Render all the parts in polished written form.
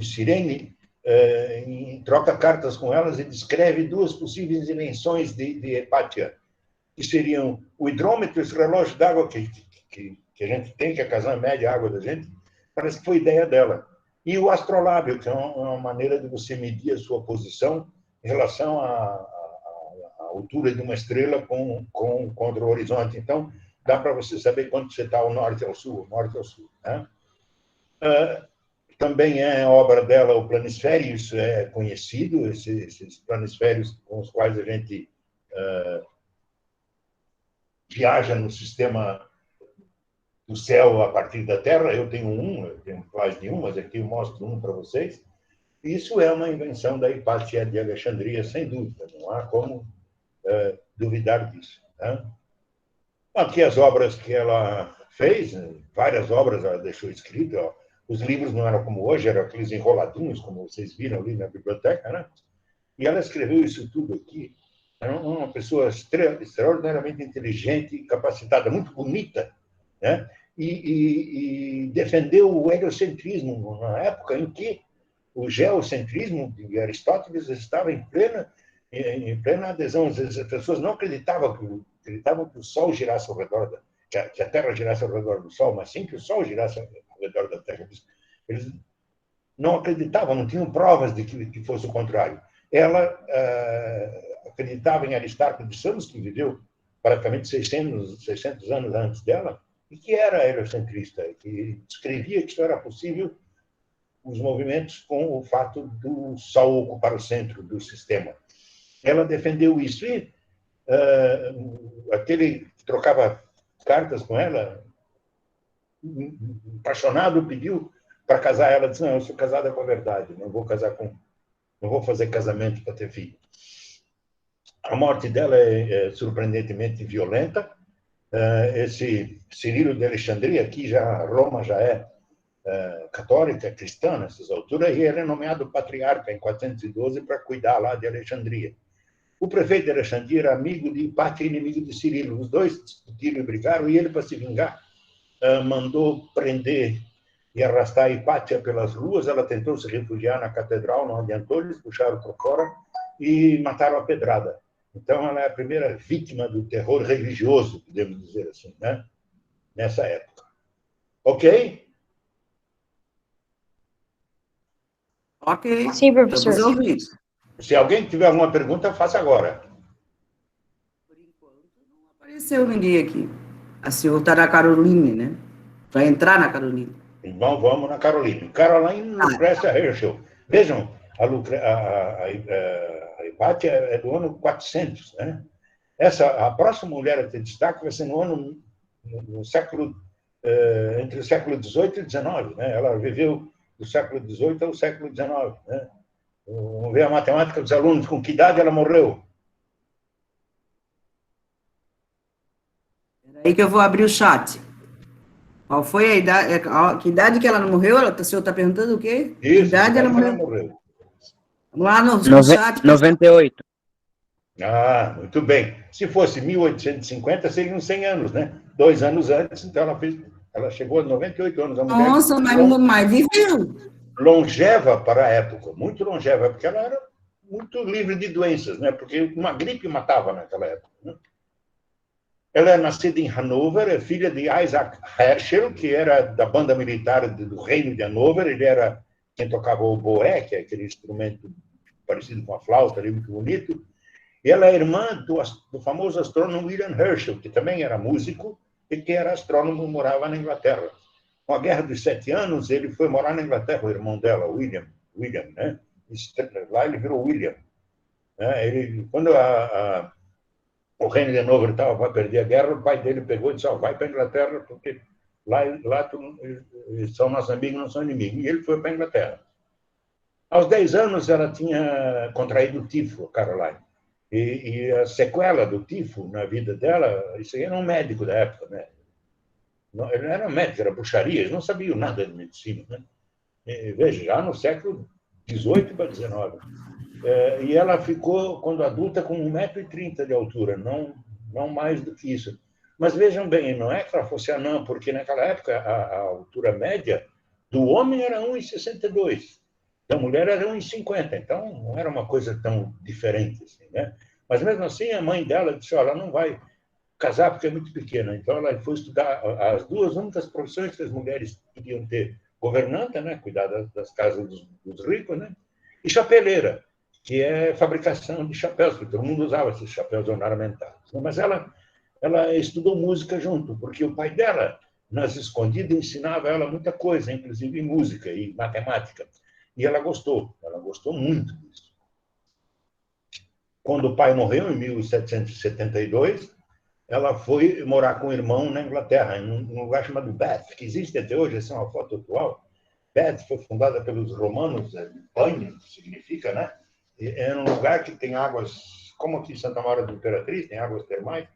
Cirene, troca cartas com elas e descreve duas possíveis dimensões de Hepátia, que seriam o hidrômetro, esse relógio d'água que a gente tem, que é a casar média a água da gente, parece que foi ideia dela. E o astrolábio, que é uma maneira de você medir a sua posição em relação à altura de uma estrela contra o horizonte. Então, dá para você saber quanto você está ao norte e ao sul, né? Também é obra dela o planisfério, isso é conhecido, esses planisférios com os quais a gente viaja no sistema do céu a partir da Terra. Eu tenho mais de um, mas aqui eu mostro um para vocês. Isso é uma invenção da Hipátia de Alexandria, sem dúvida, não há como duvidar disso, né? Aqui as obras que ela fez, várias obras ela deixou escritas. Os livros não eram como hoje, eram aqueles enroladinhos, como vocês viram ali na biblioteca, né? E ela escreveu isso tudo aqui. Era uma pessoa extraordinariamente inteligente, capacitada, muito bonita, né? E defendeu o heliocentrismo na época em que o geocentrismo de Aristóteles estava em plena adesão. Às vezes as pessoas não acreditavam que o Sol girasse ao redor que a Terra girasse ao redor do Sol, mas sim que o Sol girasse ao redor da Terra. Eles não acreditavam, não tinham provas de que fosse o contrário. Ela acreditava em Aristarco de Samos, que viveu praticamente 600 anos antes dela, e que era heliocentrista, que descrevia que isso era possível, os movimentos, com o fato do Sol ocupar o centro do sistema. Ela defendeu isso, e aquele que trocava cartas com ela, apaixonado, pediu para casar. Ela disse: não, eu sou casada com a verdade, não vou fazer casamento para ter filho. A morte dela é surpreendentemente violenta. Esse Cirilo de Alexandria, aqui Roma já é católica, cristã nessas alturas, e ele é nomeado patriarca em 412 para cuidar lá de Alexandria. O prefeito de Alexandria era amigo de Hipátia e inimigo de Cirilo. Os dois discutiram e brigaram, e ele, para se vingar, mandou prender e arrastar a Hipátia pelas ruas. Ela tentou se refugiar na catedral, não adiantou, eles puxaram para fora e mataram a pedrada. Então, ela é a primeira vítima do terror religioso, podemos dizer assim, né? Nessa época. Ok? Ok. Sim, professor. Estamos ouvindo. Se alguém tiver alguma pergunta, faça agora. Por enquanto, não apareceu ninguém aqui. A senhora está na Caroline, né? Vai entrar na Caroline. Então, vamos na Caroline. Caroline Lucrécia Herschel. Vejam, a Hipátia é do ano 400, né? A próxima mulher a ter destaque vai ser no século, entre o século XVIII e XIX, né? Ela viveu do século XVIII ao século XIX, né? Vamos ver a matemática dos alunos, com que idade ela morreu? Aí que eu vou abrir o chat. Qual foi a idade? Que idade que ela não morreu? O senhor está perguntando o quê? Que Isso, idade ela morreu? Vamos lá no chat. 98. Ah, muito bem. Se fosse 1850, seriam 100 anos, né? 2 anos antes, então ela chegou a 98 anos. A mulher Nossa, mas viveu. longeva para a época, muito longeva, porque ela era muito livre de doenças, né? Porque uma gripe matava naquela época, né? Ela é nascida em Hanover, é filha de Isaac Herschel, que era da banda militar do Reino de Hanover. Ele era quem tocava o boé, que é aquele instrumento parecido com a flauta, ali, muito bonito. E ela é irmã do famoso astrônomo William Herschel, que também era músico e que era astrônomo, morava na Inglaterra. Com a Guerra dos 7 Anos, ele foi morar na Inglaterra, o irmão dela, William, né? Lá ele virou William. Quando o Reino de Hanover estava para perder a guerra, o pai dele pegou e disse: vai para a Inglaterra, porque lá são nossos amigos, não são inimigos. E ele foi para a Inglaterra. Aos 10 anos, ela tinha contraído tifo, Caroline. E a sequela do tifo na vida dela, isso aí era um médico da época, né? Ele não era médico, era bruxaria, eles não sabiam nada de medicina, né? Veja, já no século XVIII para XIX. E ela ficou, quando adulta, com 1,30 m de altura, não mais do que isso. Mas vejam bem, não é que ela fosse anã, porque naquela época a altura média do homem era 1,62 m. da mulher era 1,50, então não era uma coisa tão diferente assim, né? Mas mesmo assim a mãe dela disse: "Olha, ela não vai casar porque é muito pequena". Então ela foi estudar as duas únicas profissões que as mulheres podiam ter: governanta, né, cuidar das casas dos ricos, né, e chapeleira, que é fabricação de chapéus, porque todo mundo usava esses chapéus ornamentados. Mas ela estudou música junto, porque o pai dela, nas escondidas, ensinava ela muita coisa, inclusive música e matemática. E ela gostou muito disso. Quando o pai morreu, em 1772, ela foi morar com o irmão na Inglaterra, em um lugar chamado Bath, que existe até hoje, essa é uma foto atual. Bath foi fundada pelos romanos, banho significa, né? É um lugar que tem águas, como aqui em Santa Maria da Imperatriz, tem águas termais.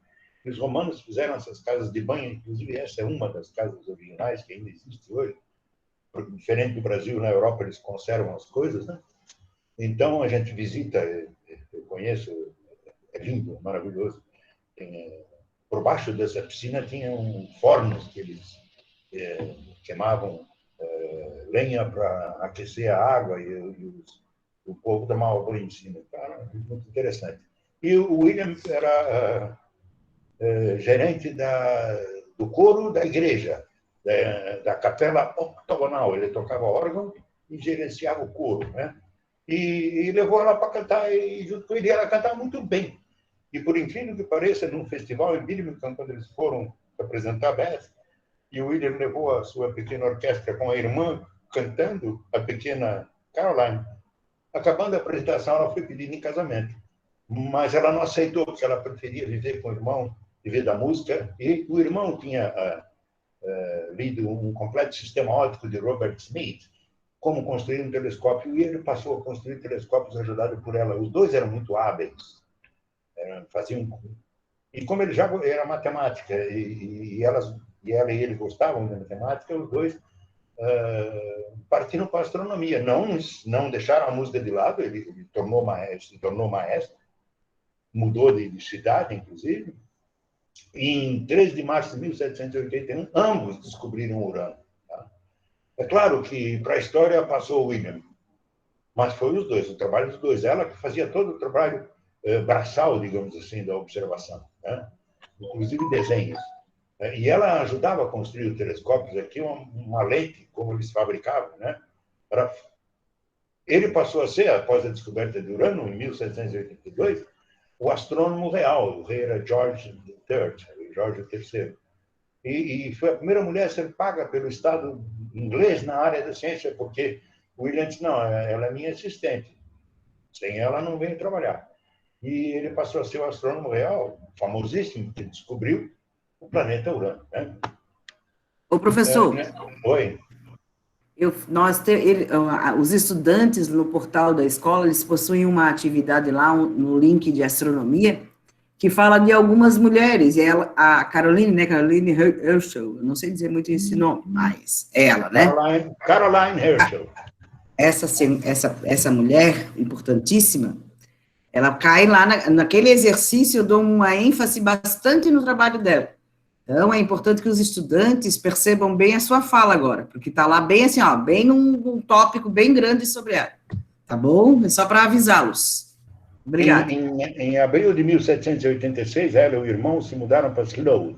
E os romanos fizeram essas casas de banho, inclusive essa é uma das casas originais que ainda existe hoje. Porque, diferente do Brasil, na Europa eles conservam as coisas, né? Então a gente visita, eu conheço, é lindo, maravilhoso. Por baixo dessa piscina tinham fornos que eles queimavam lenha para aquecer a água e o povo tomava banho em cima. Cara, muito interessante. E o William era gerente do coro da igreja, da capela octogonal. Ele tocava órgão e gerenciava o coro, né? E levou ela para cantar, e junto com ele ela cantava muito bem. E, por incrível que pareça, num festival em Birmingham, quando eles foram apresentar a Beth, e o William levou a sua pequena orquestra com a irmã cantando, a pequena Caroline. Acabando a apresentação, ela foi pedida em casamento. Mas ela não aceitou, porque ela preferia viver com o irmão, viver da música. E o irmão tinha lido um completo sistema óptico de Robert Smith, como construir um telescópio, e ele passou a construir telescópios ajudado por ela. Os dois eram muito hábeis. Faziam... E como ele já era matemática, e ela e ele gostavam de matemática, os dois partiram para a astronomia. Não deixaram a música de lado, ele se tornou maestro, mudou de cidade, inclusive. E em 3 de março de 1781, ambos descobriram Urano. Tá? É claro que para a história passou o William, mas foi os dois, o trabalho dos dois. Ela que fazia todo o trabalho braçal, digamos assim, da observação, né? Inclusive desenhos. E ela ajudava a construir os telescópios aqui, uma lente, como eles fabricavam, né? Ele passou a ser, após a descoberta de Urano, em 1782, o astrônomo real. O rei era George III. E foi a primeira mulher a ser paga pelo Estado inglês na área da ciência, porque William disse: não, ela é minha assistente. Sem ela, não venho trabalhar. E ele passou a ser o astrônomo real, famosíssimo, que descobriu o planeta Urano. Né? Ô, professor, Oi. Os estudantes no portal da escola, eles possuem uma atividade lá, no link de astronomia, que fala de algumas mulheres, e a Caroline, né, Caroline Herschel, eu não sei dizer muito esse nome, mas ela, né? Caroline Herschel. Essa mulher importantíssima, ela cai lá naquele exercício, eu dou uma ênfase bastante no trabalho dela. Então, é importante que os estudantes percebam bem a sua fala agora, porque está lá bem assim, ó, bem num tópico bem grande sobre ela. Tá bom? É só para avisá-los. Obrigada. Em abril de 1786, ela e o irmão se mudaram para Slough,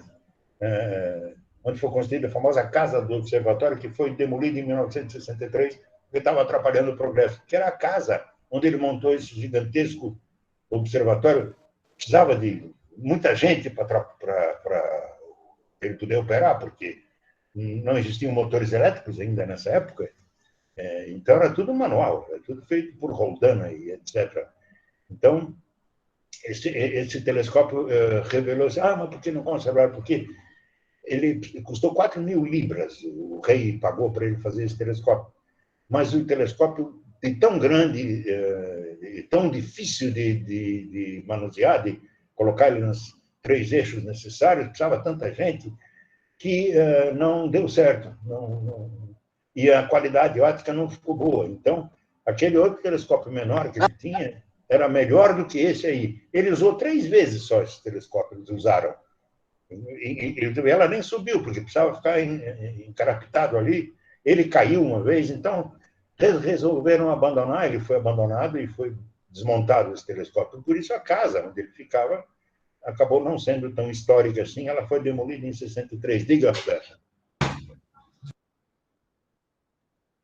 onde foi construída a famosa Casa do Observatório, que foi demolida em 1963, porque estava atrapalhando o progresso, que era a casa onde ele montou esse gigantesco observatório. Precisava de muita gente para ele poder operar, porque não existiam motores elétricos ainda nessa época, então era tudo manual, era tudo feito por Roldana e etc. Então, esse telescópio revelou assim: mas por que não conservar? Porque ele custou 4.000 libras, o rei pagou para ele fazer esse telescópio, mas o telescópio é tão grande, tão difícil de manusear, de colocar ele nos 3 eixos necessários, precisava tanta gente, que não deu certo. E a qualidade óptica não ficou boa. Então, aquele outro telescópio menor que ele tinha era melhor do que esse aí. Ele usou 3 vezes só esse telescópio, eles usaram. E ela nem subiu, porque precisava ficar encarapitado ali. Ele caiu uma vez, então resolveram abandonar, ele foi abandonado e foi desmontado esse telescópio. Por isso, a casa onde ele ficava acabou não sendo tão histórica assim, ela foi demolida em 63. Diga, Roberta.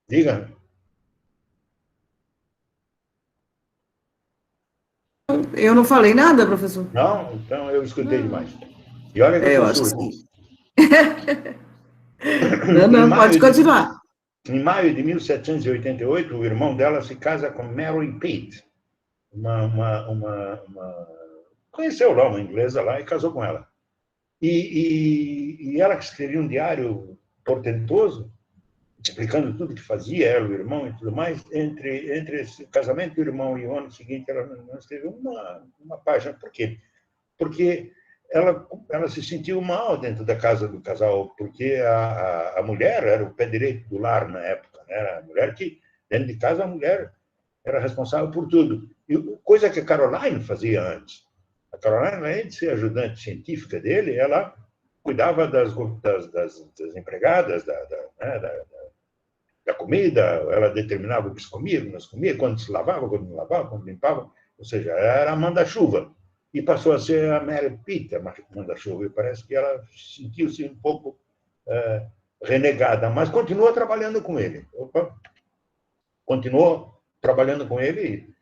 Diga. Eu não falei nada, professor. Não? Então eu escutei demais. E olha que Eu eu acho sou surdo. Não, pode continuar. Em maio de 1788, o irmão dela se casa com Mary Pitt, conheceu lá uma inglesa lá e casou com ela. E ela que escrevia um diário portentoso, explicando tudo que fazia, ela, o irmão e tudo mais. Entre esse casamento do irmão e o ano seguinte, ela não escreveu uma página. Por quê? Porque ela se sentiu mal dentro da casa do casal, porque a mulher era o pé direito do lar na época, né? A mulher que, dentro de casa, a mulher era responsável por tudo. E coisa que a Caroline fazia antes. A Caroline, além de ser ajudante científica dele, ela cuidava das empregadas, da comida, ela determinava o que se comia, o que não se comia, quando se lavava, quando não lavava, quando limpava. Ou seja, era a manda-chuva. E passou a ser a Mary Pitt, a manda-chuva. E parece que ela sentiu-se um pouco renegada, mas continuou trabalhando com ele. Continuou trabalhando com ele,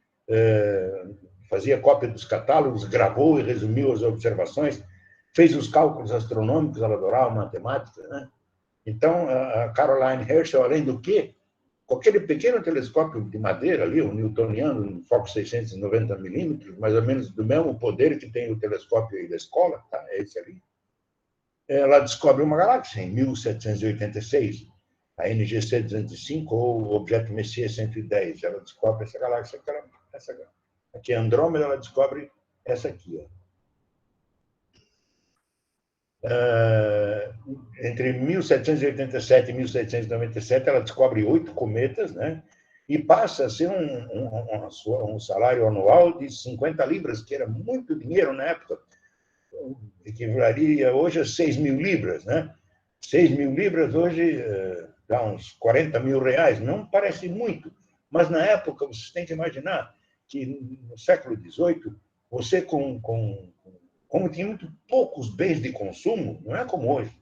fazia cópia dos catálogos, gravou e resumiu as observações, fez os cálculos astronômicos, ela adorava matemática, né? Então, a Caroline Herschel, além do que, com aquele pequeno telescópio de madeira ali, o newtoniano, um foco 690 milímetros, mais ou menos do mesmo poder que tem o telescópio aí da escola, tá? É esse ali. Ela descobre uma galáxia em 1786, a NGC 205 ou o objeto Messier 110. Ela descobre essa galáxia, aqui é Andrômeda, ela descobre essa aqui, ó. Entre 1787 e 1797, ela descobre 8 cometas, né? E passa a ser um salário anual de 50 libras, que era muito dinheiro na época, equivaleria hoje a 6 mil libras, né? 6 mil libras hoje dá uns 40 mil reais, não parece muito, mas na época você tem que imaginar que no século XVIII, você como tinha muito poucos bens de consumo, não é como hoje.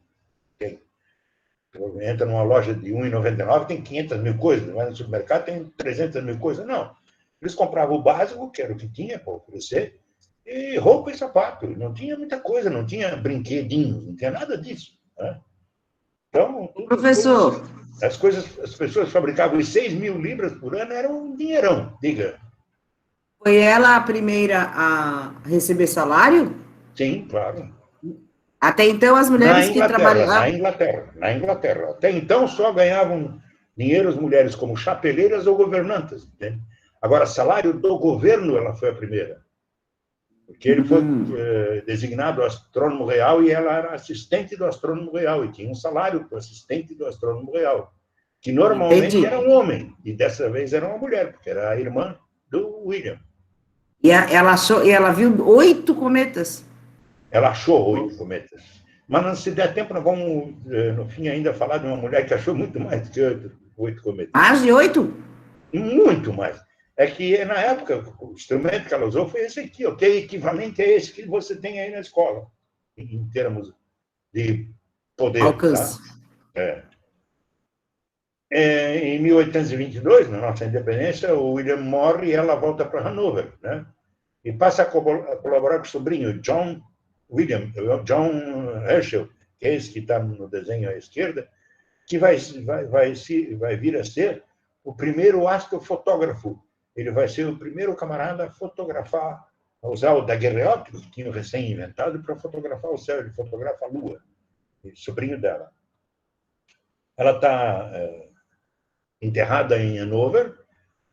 Entra numa loja de R$1,99, tem 500 mil coisas, vai no supermercado, tem 300 mil coisas. Não. Eles compravam o básico, que era o que tinha para oferecer, e roupa e sapato. Não tinha muita coisa, não tinha brinquedinhos, não tinha nada disso. Né? Então, professor, as pessoas fabricavam 6 mil libras por ano, era um dinheirão, diga. foi ela a primeira a receber salário? Sim, claro. Até então, as mulheres que trabalhavam... Na Inglaterra. Até então, só ganhavam dinheiro as mulheres como chapeleiras ou governantas. Entende? Agora, salário do governo, ela foi a primeira. Porque ele foi designado astrônomo real e ela era assistente do astrônomo real. E tinha um salário para o assistente do astrônomo real, que normalmente era um homem. E dessa vez era uma mulher, porque era a irmã do William. E ela viu 8 cometas? Ela achou 8 cometas. Mas, se der tempo, nós vamos, no fim, ainda falar de uma mulher que achou muito mais do que 8 cometas. Mais de 8? Muito mais. É que, na época, o instrumento que ela usou foi esse aqui, que é equivalente a esse que você tem aí na escola, em termos de poder. Alcance. Tá? Em 1822, na nossa independência, o William morre e ela volta para Hanover, né? E passa a colaborar com o sobrinho, John Herschel, que é esse que está no desenho à esquerda, que vai vir a ser o primeiro astrofotógrafo. Ele vai ser o primeiro camarada a fotografar, a usar o daguerreótipo, que tinha recém-inventado, para fotografar o céu. Ele fotografa a Lua, sobrinho dela. Ela está enterrada em Hanover,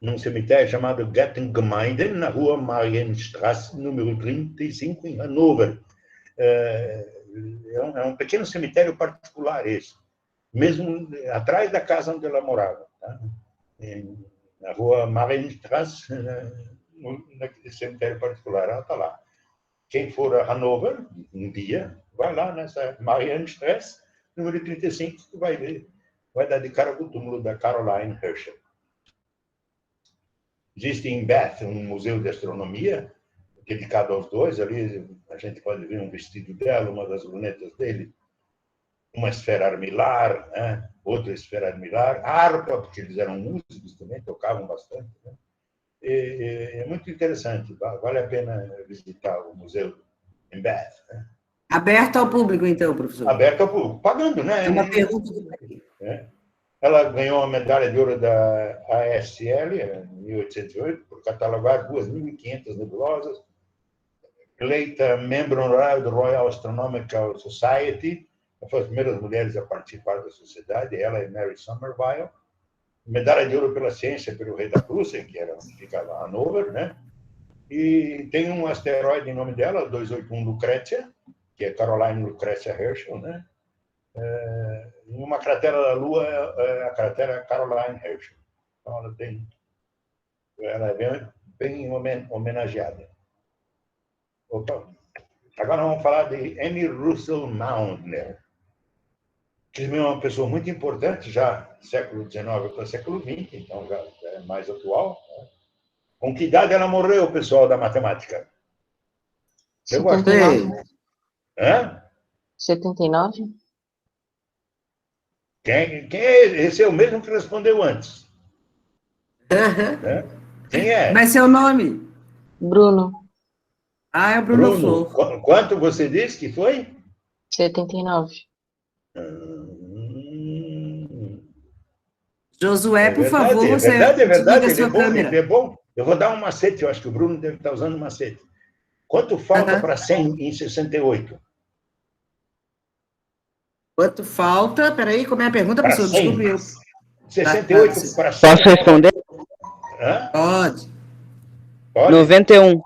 num cemitério chamado Gettengemeinde, na rua Marienstraße, número 35, em Hanover. É um pequeno cemitério particular esse, mesmo atrás da casa onde ela morava, tá? Na rua Marienstraße, naquele cemitério particular, ela está lá. Quem for a Hanover, um dia, vai lá nessa Marienstraße, número 35, que vai ver, vai dar de cara com o túmulo da Caroline Herschel. Existe em Bath um museu de astronomia dedicado aos dois. Ali a gente pode ver um vestido dela, uma das lunetas dele, uma esfera armilar, né? Outra esfera armilar, harpa, porque eles eram músicos também, tocavam bastante. Né? É muito interessante, vale a pena visitar o museu em Bath. Né? Aberto ao público, então, professor? Aberto ao público, pagando, né? É uma pergunta que... Ela ganhou a medalha de ouro da ASL em 1808 por catalogar 2.500 nebulosas, eleita membro honorário do Royal Astronomical Society, foi as primeiras mulheres a participar da sociedade, ela e Mary Somerville. Medalha de ouro pela ciência pelo rei da Prússia, que era onde ficava Hanover, né? E tem um asteroide em nome dela, 281 Lucrécia, que é Caroline Lucretia Herschel, né? Em uma cratera da Lua, a cratera Caroline Herschel. Então, ela é bem homenageada. Opa. Agora vamos falar de Annie Russell Maunder, que é uma pessoa muito importante, já século XIX para século XX, então já é mais atual. Né? Com que idade ela morreu, pessoal da matemática? 79. Hã? 79? Quem é? Esse é o mesmo que respondeu antes. Né? Quem é? Mas seu nome? Bruno. Ah, é o Bruno Flor. Quanto você disse que foi? 79. Josué, por favor, É você verdade, desliga a sua câmera. ele é bom. Eu vou dar um macete, eu acho que o Bruno deve estar usando um macete. Quanto falta para 100 em 68? Quanto falta? Peraí, como é a pergunta, Para professor? 100. Desculpe eu. 68 para 100. Posso responder? Hã? Pode. Pode? 91.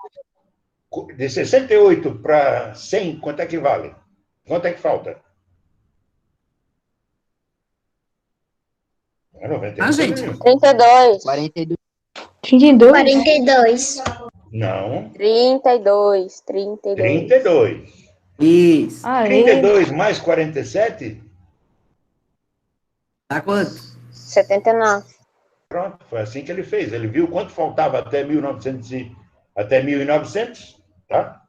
De 68 para 100, quanto é que vale? Quanto é que falta? É 91. Ah, gente. 32. 42. 32? 42. Não. 32. 32. Isso. Ah, 32 mais 47? Dá quanto? 79. Pronto, foi assim que ele fez. Ele viu quanto faltava até 1900, tá?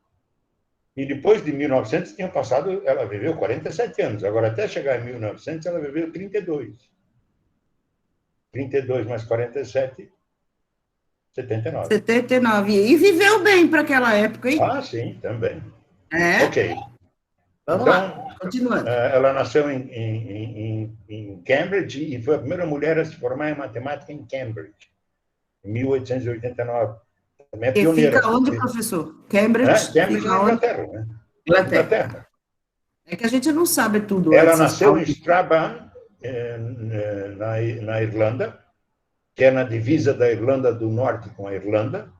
E depois de 1900 tinha passado, ela viveu 47 anos. Agora, até chegar em 1900, ela viveu 32. 32 mais 47, 79. 79. E viveu bem para aquela época, hein? Ah, sim, também. É. Ok. Vamos Então, lá, continuando. ela nasceu em Cambridge e foi a primeira mulher a se formar em matemática em Cambridge, em 1889. Também é E pioneira. fica onde, professor? Cambridge? Cambridge, Fica na onde? Inglaterra. Né? Inglaterra. É que a gente não sabe tudo. Ela antes. nasceu em Strabane, na Irlanda, que é na divisa da Irlanda do Norte com a Irlanda.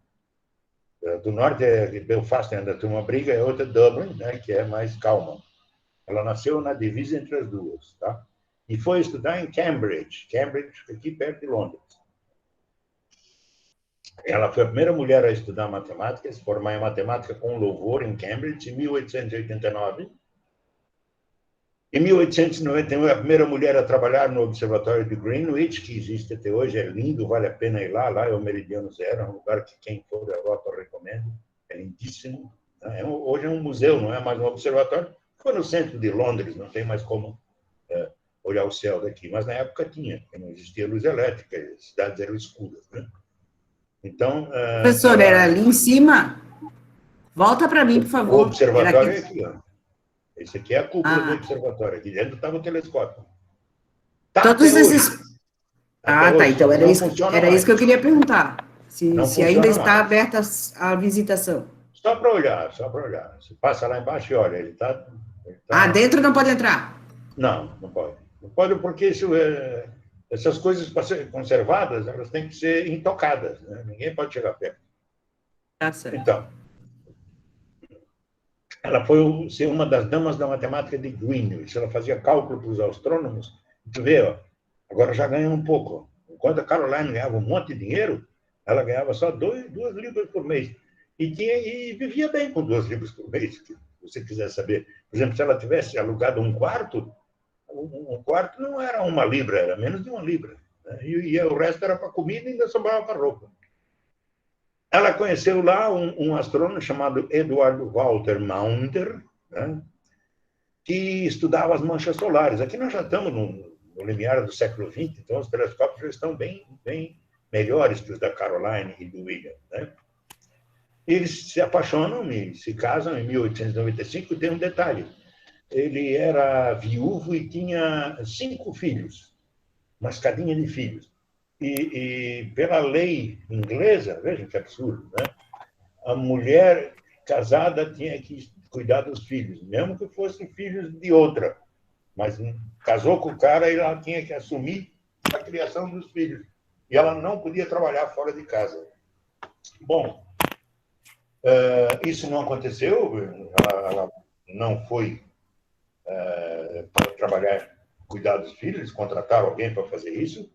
Do Norte é Belfast, ainda tem uma briga, é outra Dublin, né, que é mais calma. Ela nasceu na divisa entre as duas, tá? E foi estudar em Cambridge. Cambridge, aqui perto de Londres. Ela foi a primeira mulher a estudar matemática, se formar em matemática com louvor em Cambridge, em 1889. Em 1891, a primeira mulher a trabalhar no Observatório de Greenwich, que existe até hoje, é lindo, vale a pena ir lá. Lá é o Meridiano Zero, é um lugar que quem for da Europa eu recomendo. É lindíssimo. Hoje é um museu, não é mais um observatório. Foi no centro de Londres, não tem mais como olhar o céu daqui. Mas na época tinha, não existia luz elétrica, as cidades eram escuras. Né? Então, Professor, era ali em cima? Volta para mim, por favor. O observatório Era é aqui, ó. Esse aqui é a cúpula do observatório. Aqui dentro estava o telescópio. Tá, todos esses... hoje. Ah, tá. Então era isso que eu queria perguntar. Se ainda está aberta a visitação. Só para olhar, só para olhar. Você passa lá embaixo e olha, ele tá... Ah, dentro não pode entrar? Não, não pode. Não pode porque essas coisas, para serem conservadas, elas têm que ser intocadas. Né? Ninguém pode chegar perto. Tá certo. Então, ela foi ser uma das damas da matemática de Greenwich. Ela fazia cálculo para os astrônomos. Tu vê, ó, agora já ganha um pouco. Enquanto a Caroline ganhava um monte de dinheiro, ela ganhava só 2 libras por mês. E vivia bem com 2 libras por mês, se você quiser saber. Por exemplo, se ela tivesse alugado um quarto não era 1 libra, era menos de 1 libra. Né? E o resto era para comida e ainda sobrava para roupa. ela conheceu lá um astrônomo chamado Eduardo Walter Maunder, né, que estudava as manchas solares. Aqui nós já estamos no limiar do século XX, então os telescópios já estão bem melhores que os da Caroline e do William, né? Eles se apaixonam e se casam em 1895, e tem um detalhe. Ele era viúvo e tinha 5 filhos, uma escadinha de filhos. E pela lei inglesa, veja que absurdo, né? A mulher casada tinha que cuidar dos filhos, mesmo que fossem filhos de outra. Mas casou com o cara e ela tinha que assumir a criação dos filhos. E ela não podia trabalhar fora de casa. Bom, isso não aconteceu, ela não foi para trabalhar, cuidar dos filhos, eles contrataram alguém para fazer isso,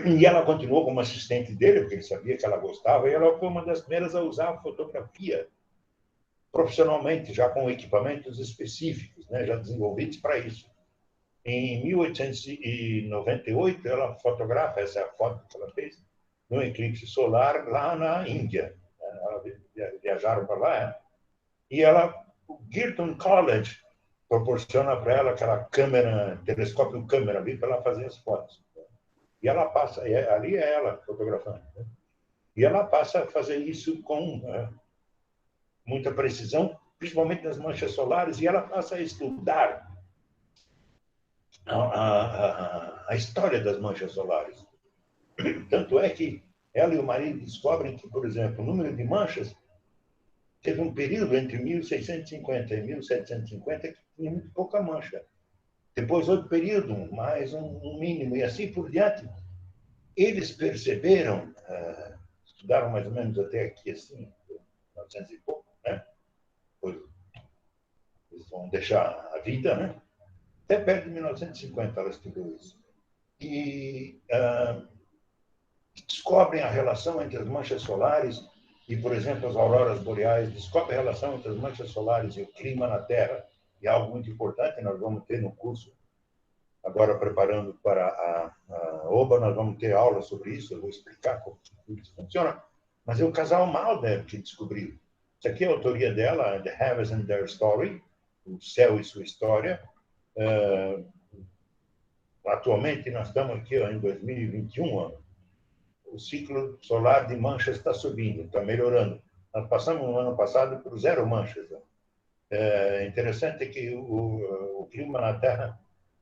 e ela continuou como assistente dele, porque ele sabia que ela gostava, e ela foi uma das primeiras a usar a fotografia profissionalmente, já com equipamentos específicos, né, já desenvolvidos para isso. Em 1898, ela fotografa, essa é a foto que ela fez, no eclipse solar lá na Índia. Viajaram para lá, e o Girton College proporciona para ela aquela câmera, telescópio câmera ali, para ela fazer as fotos. E ela passa, ali é ela fotografando, né? E ela passa a fazer isso com muita precisão, principalmente nas manchas solares, e ela passa a estudar a história das manchas solares. Tanto é que ela e o marido descobrem que, por exemplo, o número de manchas teve um período entre 1650 e 1750 que tinha muito pouca mancha. Depois, outro período, mais um mínimo, e assim por diante. Eles perceberam, estudaram mais ou menos até aqui, assim, 900 e pouco, né? Depois, eles vão deixar a vida, né? Até perto de 1950 ela estudou isso. E descobrem a relação entre as manchas solares e, por exemplo, as auroras boreais, descobrem a relação entre as manchas solares e o clima na Terra, e algo muito importante, nós vamos ter no curso, agora preparando para a OBA, nós vamos ter aula sobre isso, eu vou explicar como isso funciona, mas é o casal Maunder que descobriu. Isso aqui é a autoria dela, The Heavens and Their Story, O Céu e Sua História. Atualmente, nós estamos aqui em 2021, o ciclo solar de manchas está subindo, está melhorando. Nós passamos no ano passado por 0 manchas. É interessante que o clima na Terra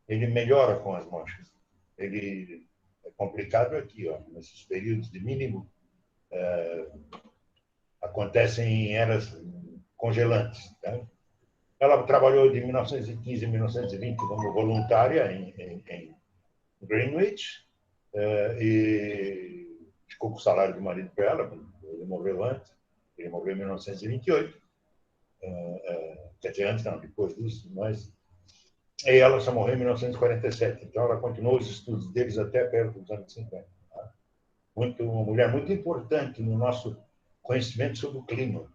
ele melhora com as manchas. Ele é complicado aqui, nesses períodos de mínimo, acontecem em eras congelantes. Tá? Ela trabalhou de 1915 a 1920 como voluntária em Greenwich, e ficou com o salário do marido para ela, ele morreu antes, ele morreu em 1928, quer dizer, antes não, depois disso, mas e ela só morreu em 1947, então ela continuou os estudos deles até perto dos anos 50. Tá? Uma mulher muito importante no nosso conhecimento sobre o clima.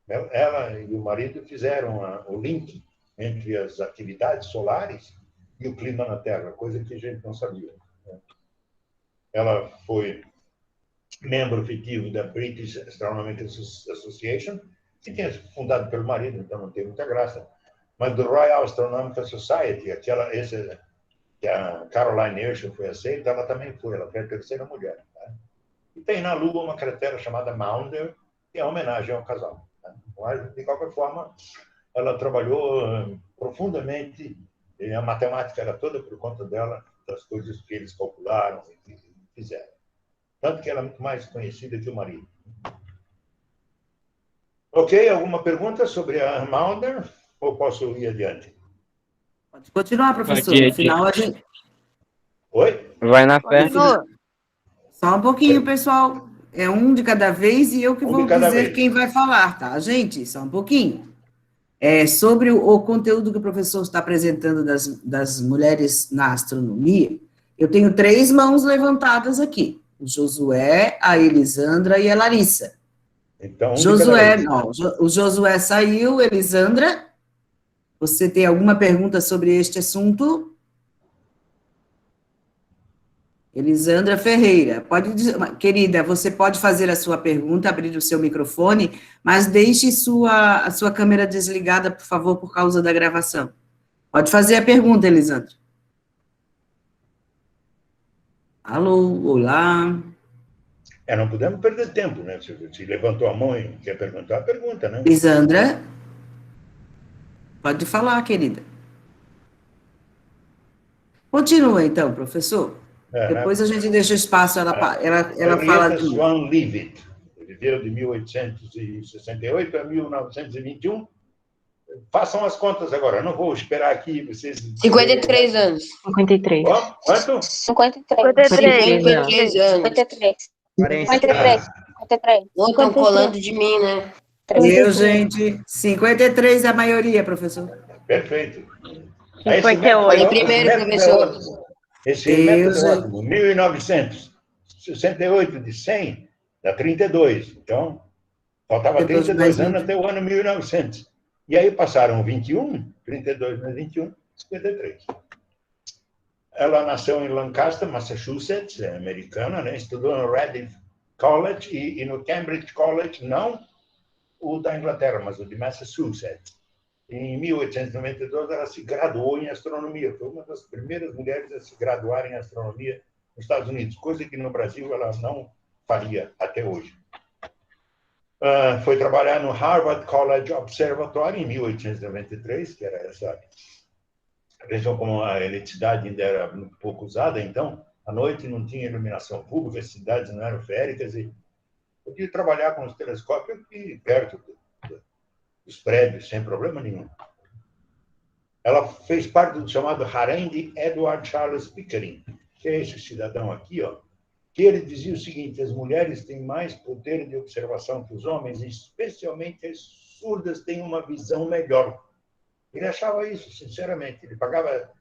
Ela e o marido fizeram o link entre as atividades solares e o clima na Terra, coisa que a gente não sabia. Né? Ela foi membro efetivo da British Astronomical Association, que tinha fundado pelo marido, então não tem muita graça, mas do Royal Astronomical Society, que a Caroline Herschel foi aceita, ela também foi, ela foi a terceira mulher. Tá? E tem na Lua uma cratera chamada Maunder, que é homenagem ao casal. Tá? Mas, de qualquer forma, ela trabalhou profundamente, e a matemática era toda por conta dela, das coisas que eles calcularam e fizeram. Tanto que ela é muito mais conhecida que o marido. Ok, alguma pergunta sobre a Maunder? Ou posso ir adiante? Pode continuar, professor. No final, a gente... Oi? Vai na fé. Só um pouquinho, pessoal. É um de cada vez e eu que vou dizer quem vai falar, tá, gente? Só um pouquinho. Sobre o conteúdo que o professor está apresentando das mulheres na astronomia, eu tenho 3 mãos levantadas aqui. O Josué, a Elisandra e a Larissa. Então, Josué, não. O Josué saiu. Elisandra, você tem alguma pergunta sobre este assunto? Elisandra Ferreira, pode dizer, querida, você pode fazer a sua pergunta, abrir o seu microfone, mas deixe a sua câmera desligada, por favor, por causa da gravação. Pode fazer a pergunta, Elisandra. Alô, olá. Não podemos perder tempo, né? Se levantou a mão e quer perguntar, pergunta, né? Elisandra, pode falar, querida. Continua, então, professor. Depois a gente deixa espaço, ela fala Henrietta de novo. Swan Leavitt, viveu de 1868 a 1921. Façam as contas agora, eu não vou esperar aqui vocês... 53 anos. 53. Quanto? 53. 53 anos. 53. 53. 53. Não estão colando de mim, né? Eu, gente, 53 é a maioria, professor. Perfeito. 58. Em primeiro, professor. Esse método é ótimo. 1968 de 100 dá 32. Então, faltava 32 anos até o ano 1900. E aí passaram 21, 32 mais 21, 53. Ela nasceu em Lancaster, Massachusetts, é americana, né? Estudou no Radcliffe College e no Cambridge College, não o da Inglaterra, mas o de Massachusetts. Em 1892, ela se graduou em astronomia. Foi uma das primeiras mulheres a se graduar em astronomia nos Estados Unidos, coisa que no Brasil ela não faria até hoje. Foi trabalhar no Harvard College Observatory em 1893, que era essa... Vejam como a eletricidade ainda era muito pouco usada, então, à noite não tinha iluminação pública, as cidades não eram féricas, e podia trabalhar com os telescópios aqui perto dos prédios, sem problema nenhum. Ela fez parte do chamado harém de Edward Charles Pickering, que é esse cidadão aqui, ó, que ele dizia o seguinte: as mulheres têm mais poder de observação que os homens, e especialmente as surdas têm uma visão melhor. Ele achava isso, sinceramente. Ele pagava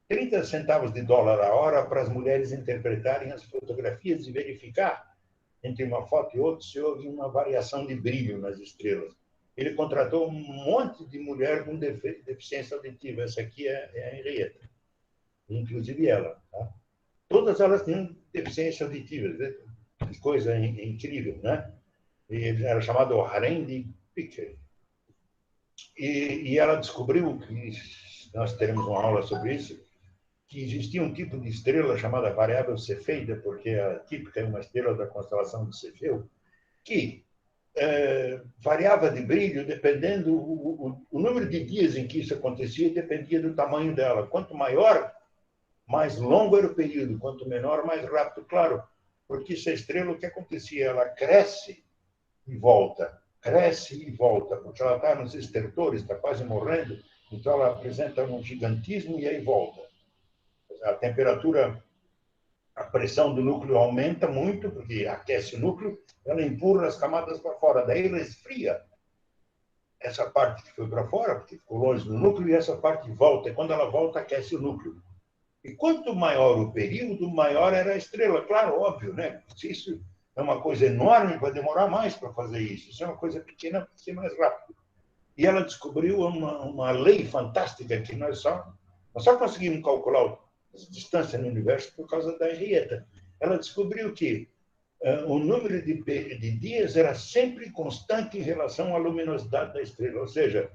30 centavos de dólar a hora para as mulheres interpretarem as fotografias e verificar, entre uma foto e outra, se houve uma variação de brilho nas estrelas. Ele contratou um monte de mulher com deficiência auditiva. Essa aqui é a Henrietta, inclusive ela. Tá? Todas elas tinham deficiência auditiva, né? Coisa incrível, né? E era chamado harém de Pickering. E ela descobriu, que nós teremos uma aula sobre isso, que existia um tipo de estrela chamada variável Cefeida, porque a típica é uma estrela da constelação de Cefeu, que variava de brilho dependendo o número de dias em que isso acontecia dependia do tamanho dela. Quanto maior, mais longo era o período, quanto menor, mais rápido, claro, porque essa estrela, o que acontecia? Ela cresce e volta, porque ela está nos estertores, está quase morrendo, então ela apresenta um gigantismo e aí volta. A temperatura, a pressão do núcleo aumenta muito, porque aquece o núcleo, ela empurra as camadas para fora, daí ela esfria essa parte que foi para fora, porque ficou longe do núcleo, e essa parte volta, e quando ela volta, aquece o núcleo. E quanto maior o período, maior era a estrela. Claro, óbvio, né? Se isso é uma coisa enorme, vai demorar mais para fazer isso. Se é uma coisa pequena, vai ser mais rápido. E ela descobriu uma lei fantástica que nós só conseguimos calcular a distância no universo por causa da Henrietta. Ela descobriu que o número de dias era sempre constante em relação à luminosidade da estrela. Ou seja,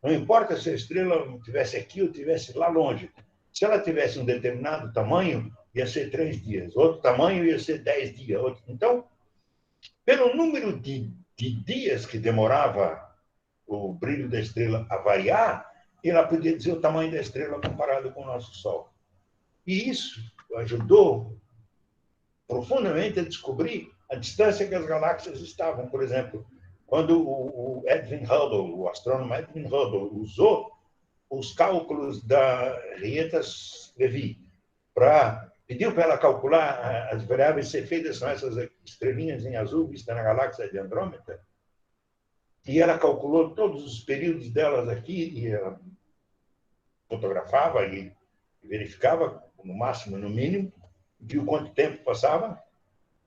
não importa se a estrela estivesse aqui ou estivesse lá longe. Se ela tivesse um determinado tamanho, ia ser 3 dias. Outro tamanho ia ser 10 dias. Então, pelo número de dias que demorava o brilho da estrela a variar, ela podia dizer o tamanho da estrela comparado com o nosso Sol. E isso ajudou profundamente a descobrir a distância que as galáxias estavam. Por exemplo, quando o Edwin Hubble, o astrônomo Edwin Hubble, usou os cálculos da Henrietta Levy pediu para ela calcular as variáveis Cefeidas, são essas estrelinhas em azul vistas na galáxia de Andrômeda, e ela calculou todos os períodos delas aqui, e ela fotografava e verificava, no máximo, no mínimo, viu quanto tempo passava,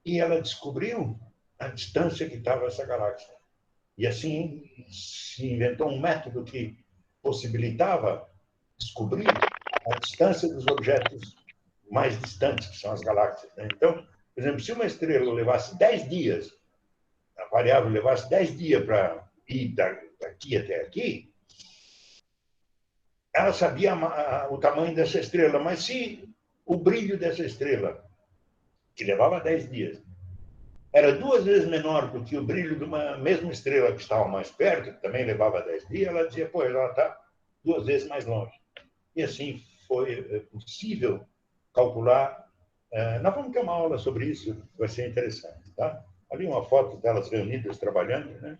e ela descobriu a distância que estava essa galáxia. E assim se inventou um método que possibilitava descobrir a distância dos objetos mais distantes, que são as galáxias. Né? Então, por exemplo, se uma estrela levasse 10 dias, a variável levasse 10 dias para ir daqui até aqui, ela sabia o tamanho dessa estrela, mas se o brilho dessa estrela, que levava 10 dias, era 2 vezes menor do que o brilho de uma mesma estrela que estava mais perto, que também levava 10 dias, ela dizia, pô, ela está 2 vezes mais longe. E assim foi possível calcular. Nós vamos ter uma aula sobre isso, vai ser interessante. Tá? Ali uma foto delas reunidas trabalhando. Né?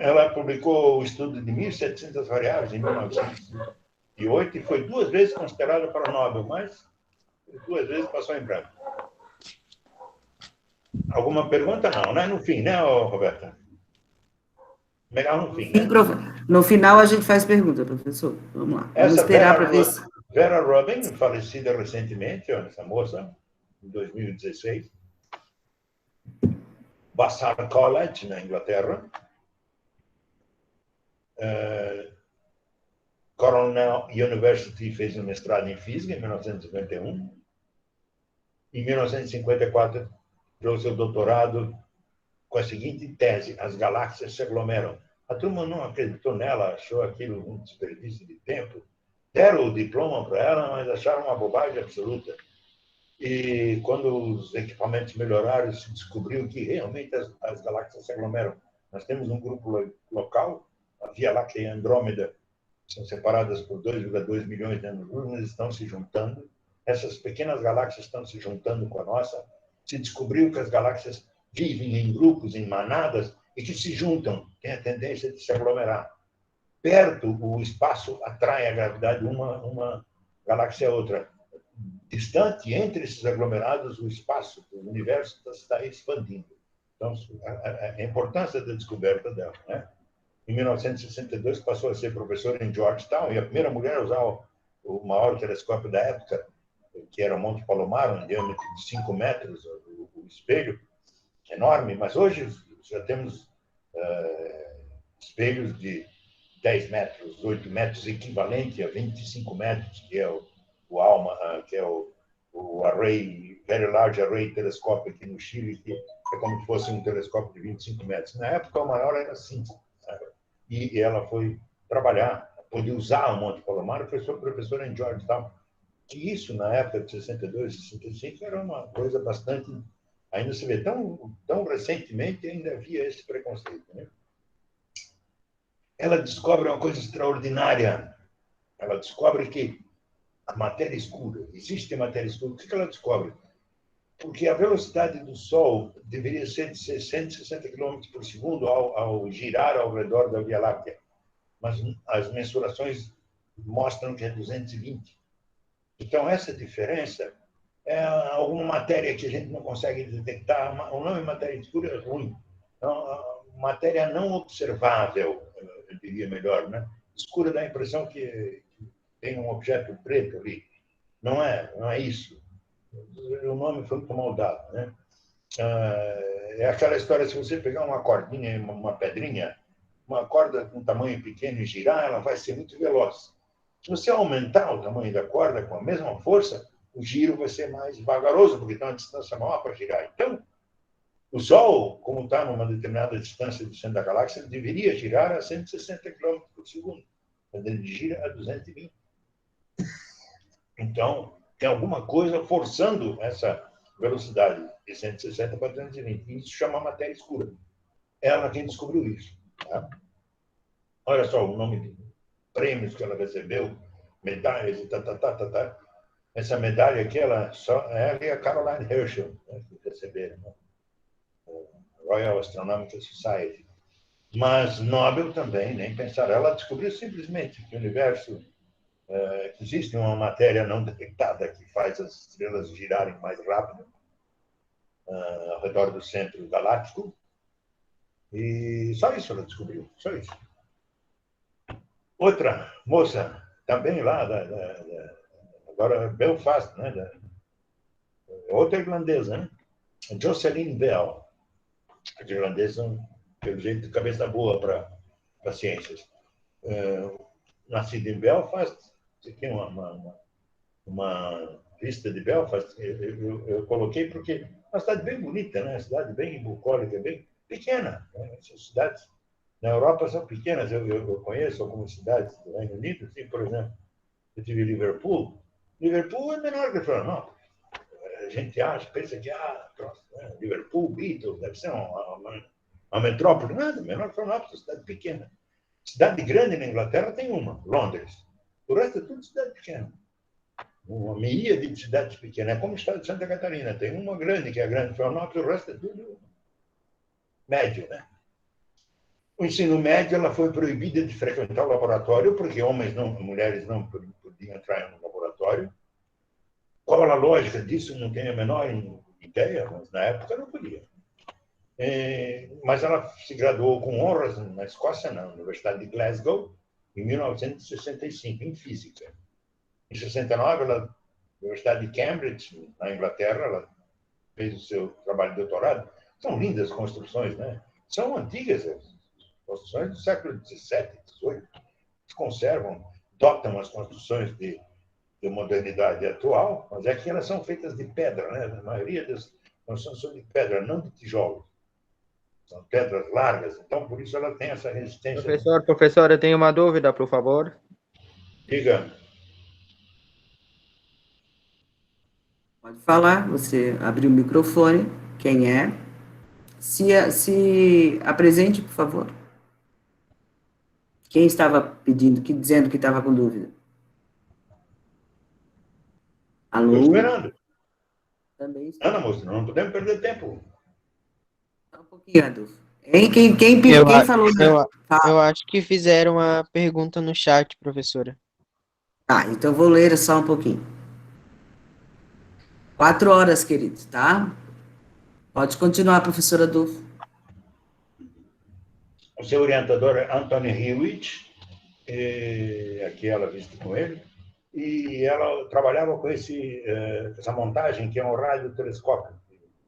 Ela publicou o estudo de 1.700 variáveis em 1908 e foi 2 vezes considerada para o Nobel, mas 2 vezes passou em branco. Alguma pergunta? Não, né? No fim, né, Roberta? Melhor no fim, né? No final a gente faz pergunta, professor. Vamos lá. Vamos esperar para ver se... Vera Rubin, falecida recentemente, essa moça, em 2016. Vassar College, na Inglaterra. Cornell University fez um mestrado em física em 1951. Em 1954, trouxe o doutorado com a seguinte tese: as galáxias se aglomeram. A turma não acreditou nela, achou aquilo um desperdício de tempo. Deram o diploma para ela, mas acharam uma bobagem absoluta. E quando os equipamentos melhoraram, se descobriu que realmente as galáxias se aglomeram. Nós temos um grupo local, a Via Láctea e a Andrômeda, são separadas por 2,2 milhões de anos-luz, mas estão se juntando. Essas pequenas galáxias estão se juntando com a nossa. Se descobriu que as galáxias vivem em grupos, em manadas, e que se juntam, tem a tendência de se aglomerar. Perto, o espaço atrai a gravidade uma galáxia a outra. Distante, entre esses aglomerados, o espaço do universo está expandindo. Então, a importância da descoberta dela. Né? Em 1962, passou a ser professora em Georgetown, e a primeira mulher a usar o maior telescópio da época, que era o Monte Palomar, um diâmetro de 5 metros, o espelho, enorme, mas hoje já temos espelhos de 10 metros, 8 metros, equivalente a 25 metros, que é o ALMA, que é o Array, Very Large Array Telescope aqui no Chile, que é como se fosse um telescópio de 25 metros. Na época, o maior era 5. E ela foi trabalhar, podia usar o Monte Palomar, foi sua professora em Georgetown. Que isso, na época de 62, 65, era uma coisa bastante... Ainda se vê, tão recentemente ainda havia esse preconceito. Né? Ela descobre uma coisa extraordinária. Ela descobre que a matéria escura, existe matéria escura. O que ela descobre? Porque a velocidade do Sol deveria ser de 160 km por segundo ao girar ao redor da Via Láctea. Mas as mensurações mostram que é 220. Então, essa diferença é alguma matéria que a gente não consegue detectar. O nome matéria escura é ruim. Então, matéria não observável, eu diria melhor. Né? Escura dá a impressão que tem um objeto preto ali. Não é isso. O nome foi muito mal dado. Né? É aquela história, se você pegar uma cordinha, uma pedrinha, uma corda com tamanho pequeno e girar, ela vai ser muito veloz. Se você aumentar o tamanho da corda com a mesma força, o giro vai ser mais vagaroso, porque tem uma distância maior para girar. Então, o Sol, como está numa determinada distância do centro da galáxia, deveria girar a 160 km por segundo, mas ele gira a 220. Então, tem alguma coisa forçando essa velocidade de 160 para 220. E isso chama matéria escura. Ela quem descobriu isso. Tá? Olha só o nome de prêmios que ela recebeu, medalhas e tá. Essa medalha aqui, ela e a Caroline Herschel, né, que receberam, né? Royal Astronomical Society. Mas Nobel também, nem pensar. Ela descobriu simplesmente que o universo, que existe uma matéria não detectada que faz as estrelas girarem mais rápido ao redor do centro galáctico. E só isso ela descobriu, só isso. Outra moça, também lá, agora Belfast, né? Outra irlandesa, né? Jocelyn Bell. As irlandesas são, pelo jeito, de cabeça boa para ciências. Nascida em Belfast, você tem uma uma vista de Belfast, eu coloquei porque é uma cidade bem bonita, né? Uma cidade bem bucólica, bem pequena. Né? Essas cidades na Europa são pequenas. Eu conheço algumas cidades do Reino Unido, assim, por exemplo, eu tive Liverpool. Liverpool é menor que Florianópolis. A gente pensa que né? Liverpool, Beatles, deve ser uma metrópole. Nada, menor que Florianópolis, cidade pequena. Cidade grande na Inglaterra tem uma, Londres. O resto é tudo cidade pequena. Uma miríade de cidades pequenas. É como o estado de Santa Catarina. Tem uma grande, que é a Grande Florianópolis, o resto é tudo médio, né? O ensino médio, ela foi proibida de frequentar o laboratório, porque mulheres não podiam entrar no laboratório. Qual era a lógica disso? Não tenho a menor ideia, mas na época não podia. Mas ela se graduou com honras na Escócia, na Universidade de Glasgow, em 1965, em física. Em 69, ela, na Universidade de Cambridge, na Inglaterra, ela fez o seu trabalho de doutorado. São lindas construções, né? São antigas, construções do século XVII, XVIII. Se conservam, dotam as construções de modernidade atual, mas é que elas são feitas de pedra, né? A maioria das construções são de pedra, não de tijolos. São pedras largas, então por isso ela tem essa resistência. Professor, eu tenho uma dúvida, por favor. Diga. Pode falar, você abriu o microfone. Quem é? Se apresente, por favor. Quem estava dizendo que estava com dúvida? Alô? Estou esperando. Também está. Ana, moça, não podemos perder tempo. Só um pouquinho, Adolfo. Quem falou? Eu acho que fizeram uma pergunta no chat, professora. Então vou ler só um pouquinho. 4 horas, querido, tá? Pode continuar, professora Adolfo. O seu orientador é Anthony Hewitt, aqui ela viste com ele, e ela trabalhava com essa montagem, que é um radiotelescópio,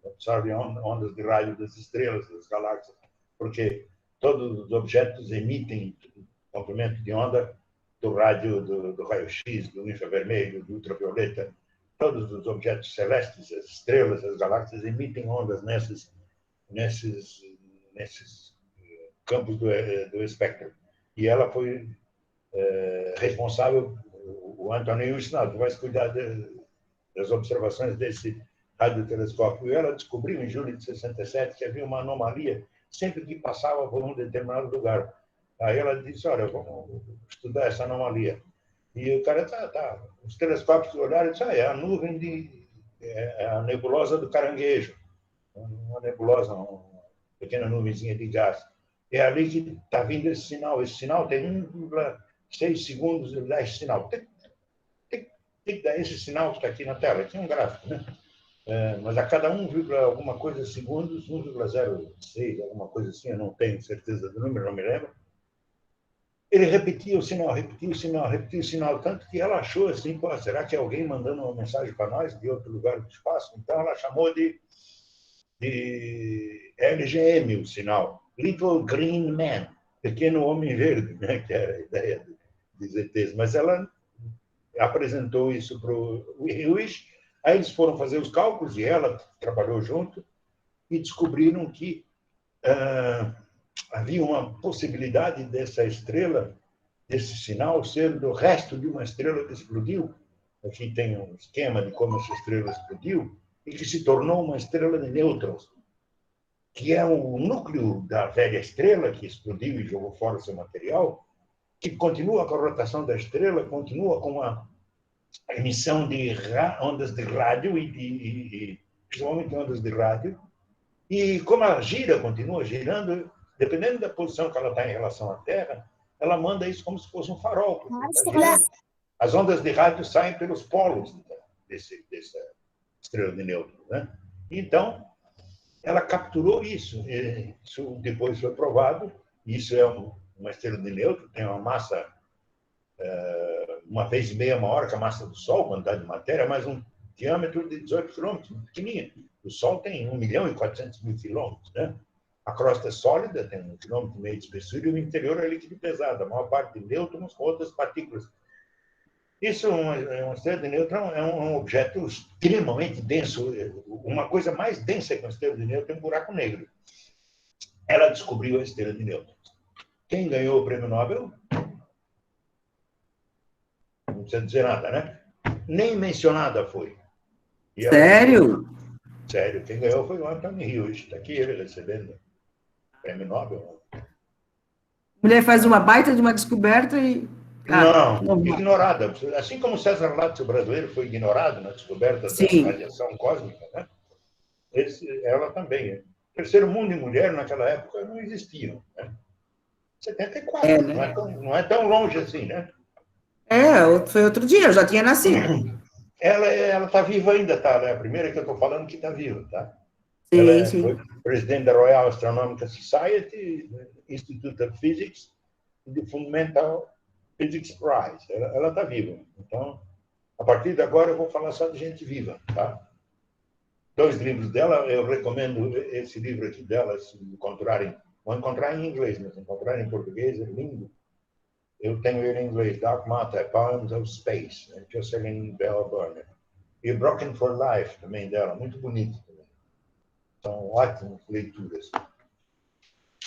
absorve ondas de rádio das estrelas, das galáxias, porque todos os objetos emitem comprimento de onda do rádio, do raio-x, do infravermelho, do ultravioleta. Todos os objetos celestes, as estrelas, as galáxias, emitem ondas nesses campos do espectro. E ela foi responsável, o Antônio Usnado, vai cuidar das observações desse radiotelescópio. E ela descobriu, em julho de 67, que havia uma anomalia sempre que passava por um determinado lugar. Aí ela disse, olha, vamos estudar essa anomalia. E o cara, tá. Os telescópios olharam e disseram, é a nuvem é a nebulosa do Caranguejo. Uma nebulosa, uma pequena nuvenzinha de gás. É ali que está vindo esse sinal. Esse sinal tem 1,6 segundos, ele dá esse sinal. Tem que dar esse sinal que está aqui na tela. Aqui é um gráfico, né? Mas a cada 1, alguma coisa segundos, 1,06, alguma coisa assim, eu não tenho certeza do número, não me lembro. Ele repetia o sinal, tanto que ela achou assim, pô, será que é alguém mandando uma mensagem para nós de outro lugar do espaço? Então ela chamou de LGM o sinal, Little Green Man, pequeno homem verde, né, que era a ideia dos ETs. Mas ela apresentou isso para o Hewitt, aí eles foram fazer os cálculos e ela trabalhou junto e descobriram que havia uma possibilidade dessa estrela, desse sinal, ser do resto de uma estrela que explodiu. Aqui tem um esquema de como essa estrela explodiu e que se tornou uma estrela de nêutrons, que é o núcleo da velha estrela que explodiu e jogou fora seu material, que continua com a rotação da estrela, continua com a emissão de ondas de rádio e principalmente ondas de rádio. E como ela gira, continua girando, dependendo da posição que ela está em relação à Terra, ela manda isso como se fosse um farol. As ondas de rádio saem pelos polos dessa estrela de nêutrons, né? Então, ela capturou isso. Isso depois foi provado. Isso é uma estrela de nêutrons, tem uma massa 1,5 vezes maior que a massa do Sol, quantidade de matéria, mas um diâmetro de 18 quilômetros, pequenininha. O Sol tem 1.400.000 quilômetros, né? A crosta é sólida, tem 1,5 km de espessura, e o interior é líquido pesado, a maior parte de nêutrons com outras partículas Isso, uma estrela de nêutron é um objeto extremamente denso. Uma coisa mais densa que uma estrela de nêutron é um buraco negro. Ela descobriu a estrela de nêutrons. Quem ganhou o prêmio Nobel? Não precisa dizer nada, né? Nem mencionada foi. E ela... Sério? Sério, quem ganhou foi o Anthony Hills. Está aqui ele recebendo o prêmio Nobel. A mulher faz uma baita de uma descoberta e... Não, ignorada. Assim como César Lattes, o brasileiro, foi ignorado na descoberta da radiação cósmica, né? Ela também. Terceiro mundo e mulher, naquela época, não existiam. Né? 74, né? Não é tão longe assim, né? Foi outro dia, eu já tinha nascido. Ela está viva ainda, tá? Ela é a primeira que eu estou falando que está viva, tá? Sim. Foi presidente da Royal Astronomical Society, Institute of Physics, e do Fundamental Physics Prize. Ela está viva. Então, a partir de agora, eu vou falar só de gente viva, tá? 2 livros dela, eu recomendo esse livro aqui dela, se encontrarem. Vão encontrar em inglês, mas se encontrarem em português, é lindo. Eu tenho ele em inglês, Dark Matter, Poems of Space, que eu sei em Bella Burner. E Broken for Life, também dela, muito bonito também. São ótimas leituras.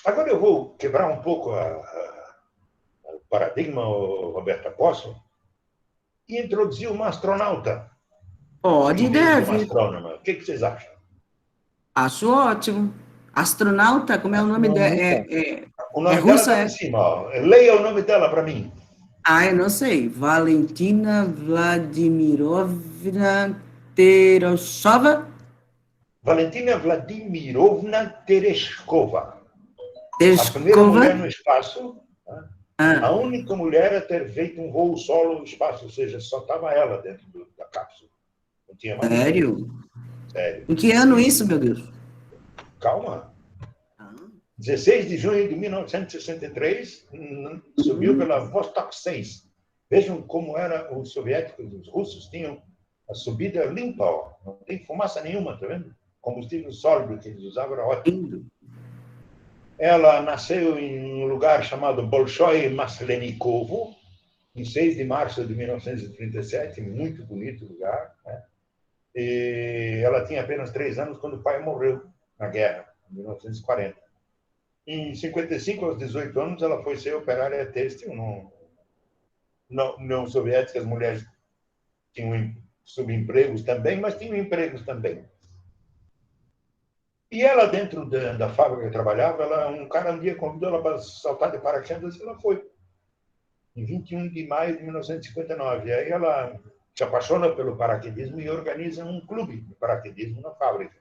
Agora eu vou quebrar um pouco o paradigma, Roberta, posso? E introduzir uma astronauta. Pode, deve. Uma astrônoma. O que vocês acham? Acho ótimo. Astronauta, como é o nome dela? O nome dela russa, está em cima. Ó. Leia o nome dela para mim. Eu não sei. Valentina Vladimirovna Tereshkova. Valentina Vladimirovna Tereshkova. A primeira mulher no espaço. Né? A única mulher a ter feito um voo solo no espaço, ou seja, só estava ela dentro da cápsula. Não tinha mais Sério? Sério. Em que ano isso, meu Deus? Calma. 16 de junho de 1963, subiu pela Vostok 6. Vejam como eram os soviéticos, os russos tinham a subida limpa, ó. Não tem fumaça nenhuma, tá vendo? Combustível sólido que eles usavam era ótimo. Ela nasceu em um lugar chamado Bolshoi Maslenikovo, em 6 de março de 1937, muito bonito lugar, né? E ela tinha apenas 3 anos quando o pai morreu na guerra, em 1940. Em 55, aos 18 anos, ela foi ser operária têxtil na União Soviética. As mulheres tinham subempregos também, mas tinham empregos também. E ela, dentro da fábrica que trabalhava, um cara um dia convidou ela para saltar de paraquedas e ela foi. Em 21 de maio de 1959. E aí ela se apaixona pelo paraquedismo e organiza um clube de paraquedismo na fábrica.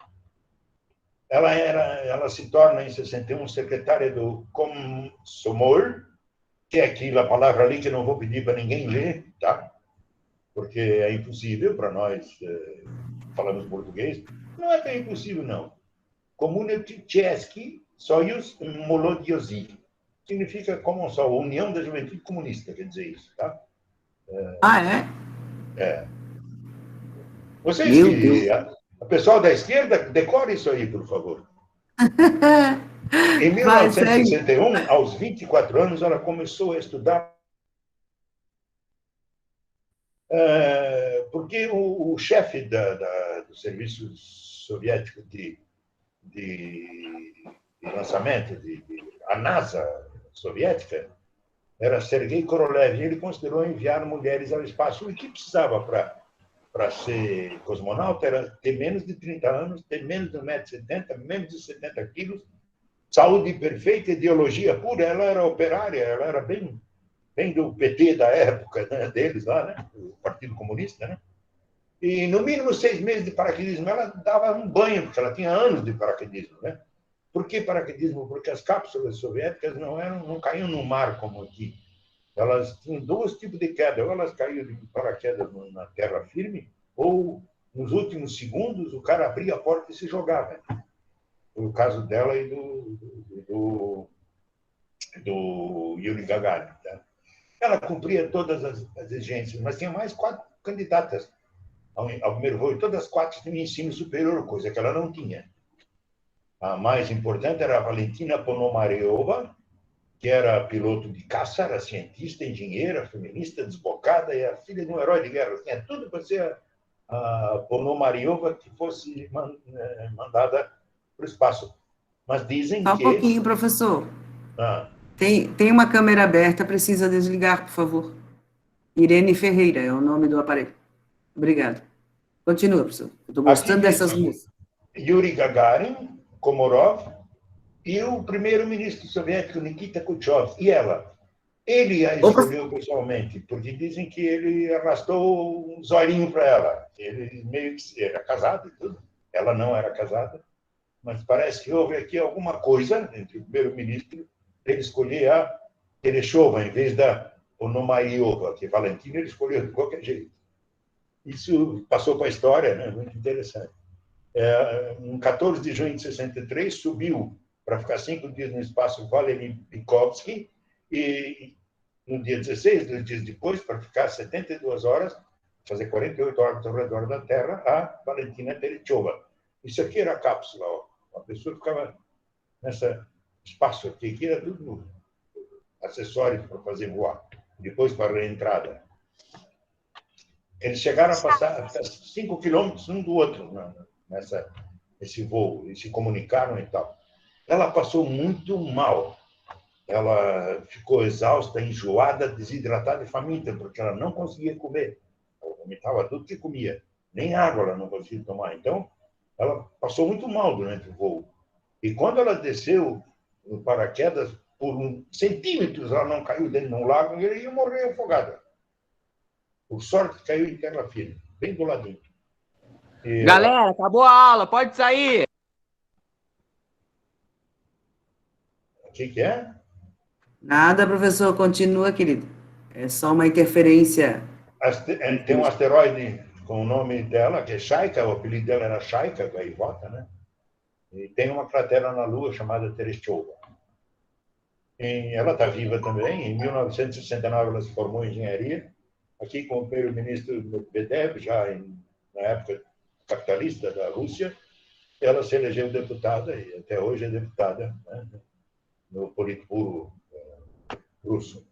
Ela se torna, em 61, secretária do Komsomol, que é aquela palavra ali que eu não vou pedir para ninguém ler, tá? Porque é impossível para nós falamos português. Não é tão impossível, não. Komunity Czeski Soyuz Molodiozy. Significa Comonsol, União da Juventude Comunista, quer dizer isso, tá? É. Vocês que... O pessoal da esquerda, decore isso aí, por favor. Em 1961, aos 24 anos, ela começou a estudar, porque o chefe do serviço soviético de lançamento, a NASA soviética, era Sergei Korolev, e ele considerou enviar mulheres ao espaço. O que precisava para ser cosmonauta era ter menos de 30 anos, ter menos de 1,70 m, menos de 70 quilos, saúde perfeita, ideologia pura. Ela era operária, ela era bem do PT da época, né, deles lá, né, o Partido Comunista, né? E no mínimo 6 meses de paraquedismo. Ela dava um banho, porque ela tinha anos de paraquedismo, né? Por que paraquedismo? Porque as cápsulas soviéticas não caíam no mar como aqui. Elas tinham 2 tipos de queda. Ou elas caíam de paraquedas na terra firme, ou nos últimos segundos o cara abria a porta e se jogava. Foi o caso dela e do Yuri Gagarin. Tá? Ela cumpria todas as exigências, mas tinha mais 4 candidatas ao primeiro voo, e todas as 4 tinham ensino superior, coisa que ela não tinha. A mais importante era a Valentina Ponomareova, que era piloto de caça, era cientista, engenheira, feminista, desbocada, e a filha de um herói de guerra. Tinha tudo para ser a Ponomariova que fosse mandada para o espaço. Mas dizem Só um que... pouquinho, professor. Ah, Tem uma câmera aberta, precisa desligar, por favor. Irene Ferreira é o nome do aparelho. Obrigado. Continua, professor. Estou gostando dessas músicas. Yuri Gagarin, Komorov, e o primeiro-ministro soviético Nikita Khrushchev. E ela? Ele a escolheu pessoalmente, porque dizem que ele arrastou um zolinho para ela. Ele meio que era casado e tudo. Ela não era casada. Mas parece que houve aqui alguma coisa entre o primeiro-ministro ele escolher a Tereshova em vez da Ponomariova, que Valentina ele escolheu de qualquer jeito. Isso passou para a história, né? Muito interessante. Em 14 de junho de 63, subiu para ficar 5 dias no espaço Valery Vygotsky, e no dia 16, 2 dias depois, para ficar 72 horas, fazer 48 horas ao redor da Terra, a Valentina Tereshova. Isso aqui era a cápsula, ó. A pessoa ficava nesse espaço aqui, que era tudo acessórios para fazer voar. Depois, para a reentrada. Eles chegaram a passar 5 quilômetros um do outro nesse voo, e se comunicaram e tal. Ela passou muito mal. Ela ficou exausta, enjoada, desidratada e faminta, porque ela não conseguia comer. Ela vomitava tudo que comia. Nem água ela não conseguia tomar. Então, ela passou muito mal durante o voo. E quando ela desceu no paraquedas, por centímetros ela não caiu dentro de um lago e ela ia morrer afogada. Por sorte, caiu em terra firme, bem do ladinho. E Galera, acabou a aula, pode sair. o que é? Nada, professor, continua, querido. É só uma interferência. Tem um asteroide com o nome dela, que é Shaika, o apelido dela era Shaika, gaivota, né? E tem uma cratera na Lua chamada Tereshova. Ela está viva também. Em 1969, ela se formou em engenharia, aqui com o primeiro-ministro Medvedev, já na época capitalista da Rússia. Ela se elegeu deputada, e até hoje é deputada, né, no Politburo russo.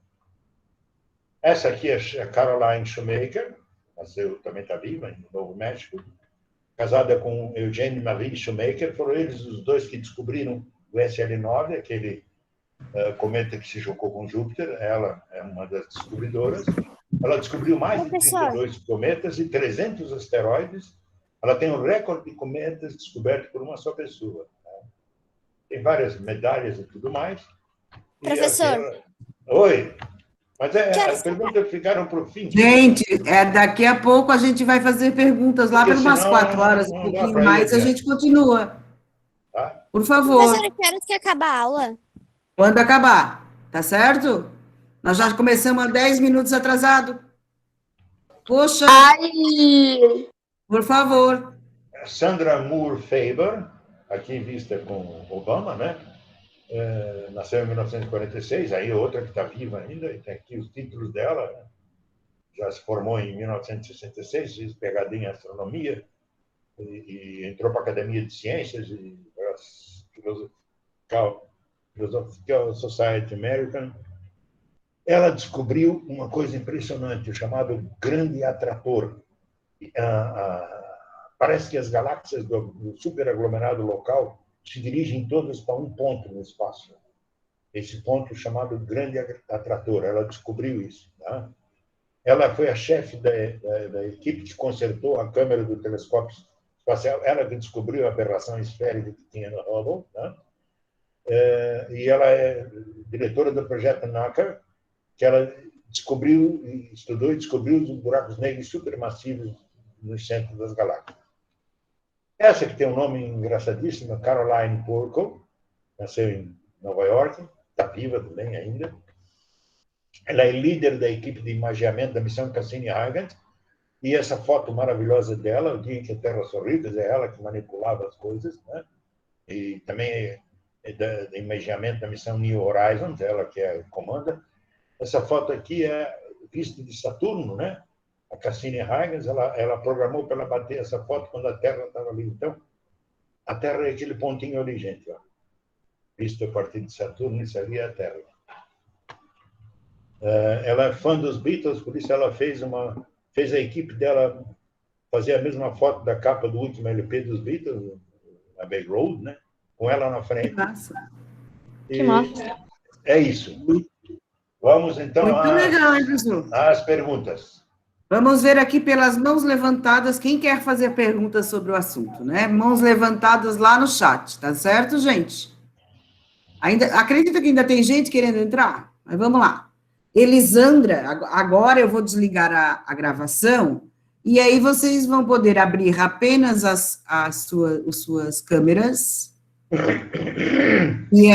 Essa aqui é a Caroline Shoemaker, nasceu, também está viva, em Novo México, casada com Eugene Marie Shoemaker. Foram eles os dois que descobriram o SL9, aquele cometa que se chocou com Júpiter. Ela é uma das descobridoras. Ela descobriu mais de 32 cometas e 300 asteroides. Ela tem um recorde de cometas descobertos por uma só pessoa. Tem várias medalhas e tudo mais. Professor. Oi. Mas as perguntas ficaram para o fim. Gente, daqui a pouco a gente vai fazer perguntas lá por umas 4 horas, um pouquinho mais, a gente continua. Tá? Por favor. Professora, que horas que acaba a aula? Quando acabar, tá certo? Nós já começamos há 10 minutos atrasado. Poxa, Ai! por favor. Sandra Moore Faber, aqui vista com Obama, né? Nasceu em 1946, aí outra que está viva ainda, e tem aqui os títulos dela, né? Já se formou em 1966, fez PhD em astronomia, e entrou para a Academia de Ciências e Philosophical Society American. Ela descobriu uma coisa impressionante, o chamado grande atrator. Parece que as galáxias do superaglomerado local se dirigem todas para um ponto no espaço. Esse ponto chamado grande atrator. Ela descobriu isso. Tá? Ela foi a chefe da equipe que consertou a câmera do telescópio espacial. Ela que descobriu a aberração esférica que tinha no Hubble. Tá? E ela é diretora do projeto NACA, que ela descobriu, estudou e descobriu os buracos negros supermassivos no centro das galáxias. Essa que tem um nome engraçadíssimo, Caroline Porco, nasceu em Nova York, está viva também ainda. Ela é líder da equipe de imageamento da missão Cassini-Huygens, e essa foto maravilhosa dela, o dia em que a Terra sorriu, é ela que manipulava as coisas, né? E também é do imageamento da missão New Horizons, ela que comanda. Essa foto aqui é vista de Saturno, né? A Cassini-Huygens, ela programou para ela bater essa foto quando a Terra estava ali. Então, a Terra é aquele pontinho ali, gente. Ó. Visto a partir de Saturno, isso ali é a Terra. Ela é fã dos Beatles, por isso ela fez a equipe dela fazer a mesma foto da capa do último LP dos Beatles, Abbey Road, né? Com ela na frente. Massa. Que massa. É isso. Vamos, então, Muito legal, hein, professor? às perguntas. Vamos ver aqui pelas mãos levantadas quem quer fazer perguntas sobre o assunto, né? Mãos levantadas lá no chat, tá certo, gente? Acredita que ainda tem gente querendo entrar? Mas vamos lá. Elisandra, agora eu vou desligar a gravação, e aí vocês vão poder abrir apenas as suas câmeras. E